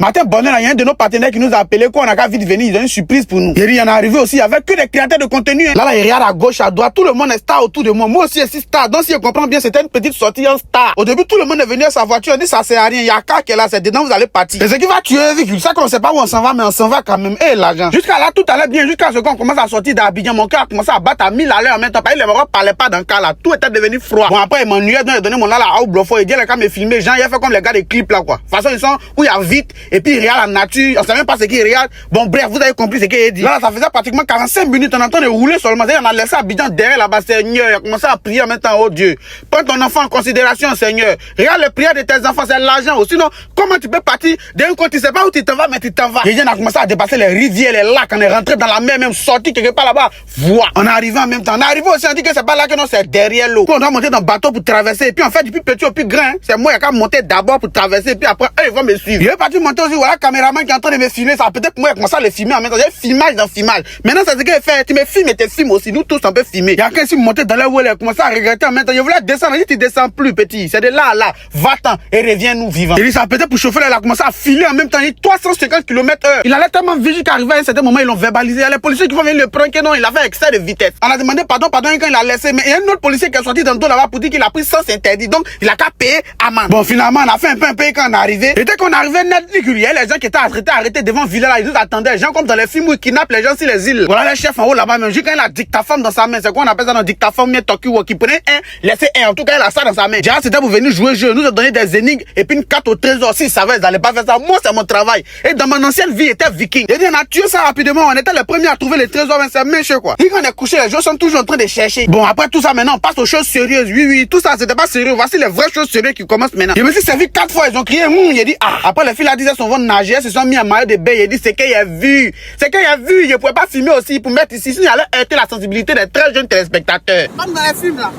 Matin bonheur, il y a un de nos partenaires qui nous a appelé, qu'on a qu'à vite venir, il a une surprise pour nous. Il y en est arrivé aussi avec que des créateurs de contenu. Là, il regarde à gauche, à droite, tout le monde est star autour de moi. Moi aussi, je suis star. Donc, si je comprends bien, c'était une petite sortie en star. Au début, tout le monde est venu à sa voiture, on dit ça sert à rien, il y a qu'à qui est là, c'est dedans, vous allez partir. Et ce qui va tuer, vu que ça qu'on sait pas où on s'en va, mais on s'en va quand même. Et l'argent. Jusqu'à là, tout allait bien, jusqu'à ce qu'on commence à sortir d'Abidjan, mon cœur a commencé à battre à 1000 à l'heure en même temps. Il ne parlait pas dans le cas là, tout était devenu froid. Bon, après, il m'ennuyait, donc il donnait mon là au bluffo, il dit, les gars me filmer, Jean, il a fait comme les gars des clips là, quoi. De toute façon, ils sont où il y a vite, et puis il regarde la nature, on sait même pas ce qu'il regarde. Bon, bref, vous avez compris ce qu'il dit. Là, ça faisait pratiquement 45 minutes, on est en train de rouler seulement. On a laissé Abidjan derrière là-bas, Seigneur, il a commencé à prier en même temps, oh Dieu. Prends ton enfant en considération, Seigneur. Regarde les prières de tes enfants, c'est l'argent aussi. Sinon, comment tu peux partir d'un côté, tu sais pas où tu t'en vas, mais tu t'en vas. Et on a commencé à dépasser les rivières, les lacs, on est rentré dans la mer, même sorti quelque part là-bas. Voilà. On est arrivé en même temps. On est arrivé aussi, on dit que c'est pas là que non, c'est derrière l'eau. On doit monter dans le bateau pour traverser. Et puis en fait, du plus petit au plus grand, c'est moi qui ai monté d'abord pour traverser. Et puis après, eux, ils vont me suivre. Il est parti monter aussi, voilà, caméraman qui est en train de me filmer. Ça peut-être que moi, il a commencé à le filmer en même temps. J'ai filmage dans filmage. Maintenant, c'est ce qu'il fait. Tu me filmes et tu filmes aussi. Nous tous, on peut filmer. Il y a quelqu'un qui montait dans la où il a commencé à regretter en même temps. Je voulais descendre. Il dit, tu descends plus, petit. C'est de là à là. Va-t'en et reviens-nous vivants. Il dit, ça peut-être pour chauffer là, il a commencé à filer en même temps. Il dit 350 km/h. Il allait tellement vite jusqu'à arriver à un certain moment, ils l'ont verbalisé. Il y a les policiers qui vont venir le prendre, que non, il avait excès de vitesse. On a demandé pardon quand il a laissé. Mais il y a un autre policier qui est sorti dans le dos là-bas pour dire qu'il a pris sens interdit. Donc, il a qu'à payer amende. Bon, finalement, on a fait un peu quand on est arrivé. Et dès qu'on est arrivé, net, il y a les gens qui étaient arrêtés devant Villa là, ils nous attendaient. Les gens comme dans les films où ils kidnappent les gens sur les îles. Voilà les chefs en haut là-bas, même. Juste quand il a dictaphone dans sa main, c'est quoi on appelle ça dans dictaphone, mais Tokyo, qui prenait un, laissait un. En tout cas, il a ça dans sa main. Déjà, c'était pour venir jouer le jeu. Nous a donné des énigmes et puis une carte au trésor. S'ils savaient, ils n'allaient pas faire ça. Moi, c'est mon travail. Et dans mon ancienne vie, j'étais viking. Et on a tué ça rapidement. On était les premiers à trouver les trésors, mais c'est méchant, quoi. Et quand on est couché, les gens sont toujours en train de chercher. Bon, après tout ça, maintenant, on passe aux choses sérieuses. Oui, tout ça, c'était pas sérieux. Voici les vraies choses sérieuses qui commencent maintenant. Je me suis servi 4 fois. Ils ont crié, il dit, ah. Après, les filles là disaient, elles vont nager, elles se sont mis en maillot de bain. Il dit, c'est qu'il y a vu. C'est qu'il y a vu. Je pouvais pas filmer aussi pour mettre ici. Sinon, il allait heurter la sensibilité des très jeunes téléspectateurs. Comme dans les films, là.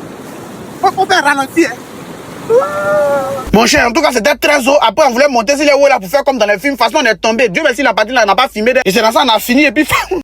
Faut faire ralentir, hein. Mon cher, en tout cas, c'était très haut. Après, on voulait monter sur les hauts là pour faire comme dans les films. De toute façon, on est tombé. Dieu merci, la partie là, on n'a pas filmé. Et c'est dans ça, on a fini et puis